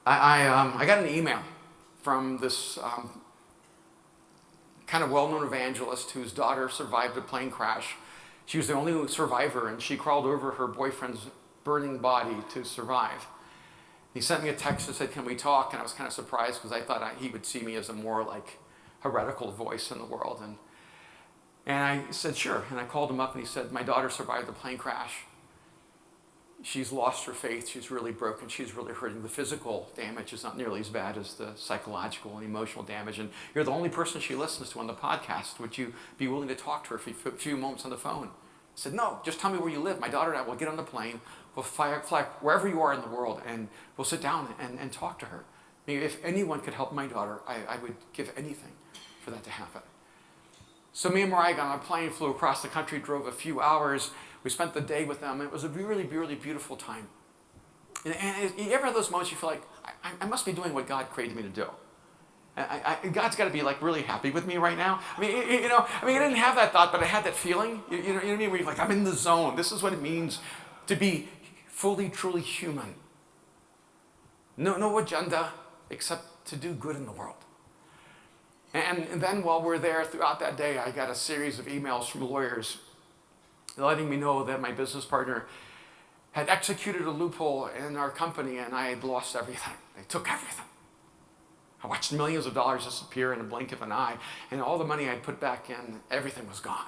I got an email from this kind of well-known evangelist whose daughter survived a plane crash. She was the only survivor, and she crawled over her boyfriend's burning body to survive. He sent me a text and said, "Can we talk?" And I was kind of surprised because I thought he would see me as a more like heretical voice in the world. And I said, "Sure." And I called him up and he said, "My daughter survived the plane crash. She's lost her faith. She's really broken. She's really hurting. The physical damage is not nearly as bad as the psychological and emotional damage. And you're the only person she listens to on the podcast. Would you be willing to talk to her for a few moments on the phone?" I said, "No, just tell me where you live. My daughter and I will get on the plane. We'll fly wherever you are in the world, and we'll sit down and talk to her. I mean, if anyone could help my daughter, I would give anything for that to happen." So me and Mariah got on a plane, flew across the country, drove a few hours. We spent the day with them. It was a really, really beautiful time. And you ever have those moments you feel like, I must be doing what God created me to do. God's got to be like really happy with me right now. I didn't have that thought, but I had that feeling. You know what I mean? Where you're like, I'm in the zone. This is what it means to be fully, truly human. No agenda except to do good in the world. And then while we're there throughout that day, I got a series of emails from lawyers letting me know that my business partner had executed a loophole in our company and I had lost everything. They took everything. I watched millions of dollars disappear in a blink of an eye, and all the money I'd put back in, everything was gone.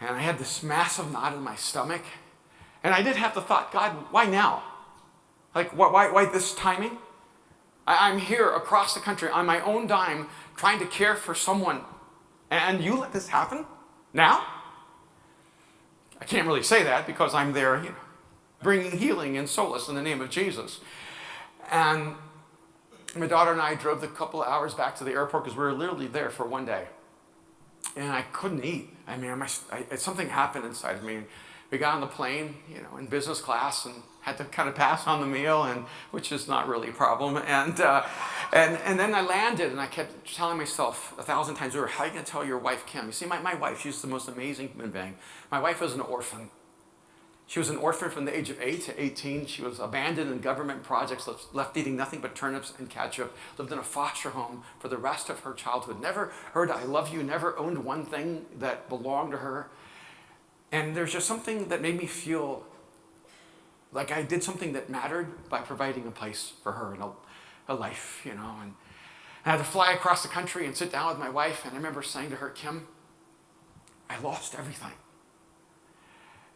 And I had this massive knot in my stomach, and I did have the thought, God, why now? Like, why this timing? I'm here across the country on my own dime trying to care for someone, and you let this happen now? I can't really say that because I'm there, bringing healing and solace in the name of Jesus. And my daughter and I drove the couple of hours back to the airport because we were literally there for one day. And I couldn't eat. I mean, something happened inside of me. We got on the plane, in business class, and had to kind of pass on the meal, which is not really a problem. And then I landed, and I kept telling myself 1,000 times over, how are you going to tell your wife, Kim? You see, my wife, she's the most amazing human being. My wife was an orphan. She was an orphan from the age of 8 to 18. She was abandoned in government projects, left eating nothing but turnips and ketchup, lived in a foster home for the rest of her childhood, never heard I love you, never owned one thing that belonged to her. And there's just something that made me feel like I did something that mattered by providing a place for her in a life, And I had to fly across the country and sit down with my wife, and I remember saying to her, Kim, I lost everything.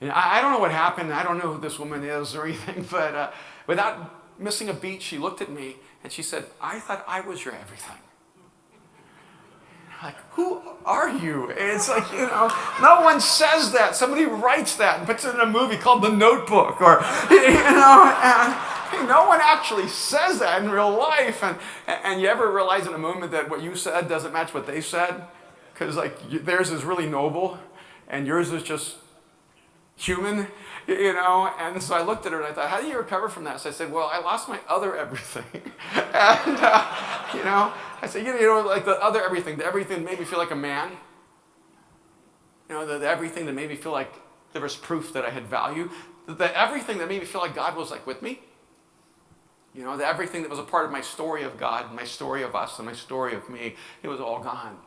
And I don't know what happened. I don't know who this woman is or anything, but without missing a beat, she looked at me and she said, I thought I was your everything. Like, who are you? And it's like, no one says that. Somebody writes that and puts it in a movie called The Notebook, or, and no one actually says that in real life. And you ever realize in a moment that what you said doesn't match what they said? Because theirs is really noble and yours is just human, and so I looked at her and I thought, how do you recover from that? So I said, well, I lost my other everything. And, I said, like the other everything, the everything that made me feel like a man, the everything that made me feel like there was proof that I had value, the everything that made me feel like God was like with me, the everything that was a part of my story of God, my story of us, and my story of me, it was all gone.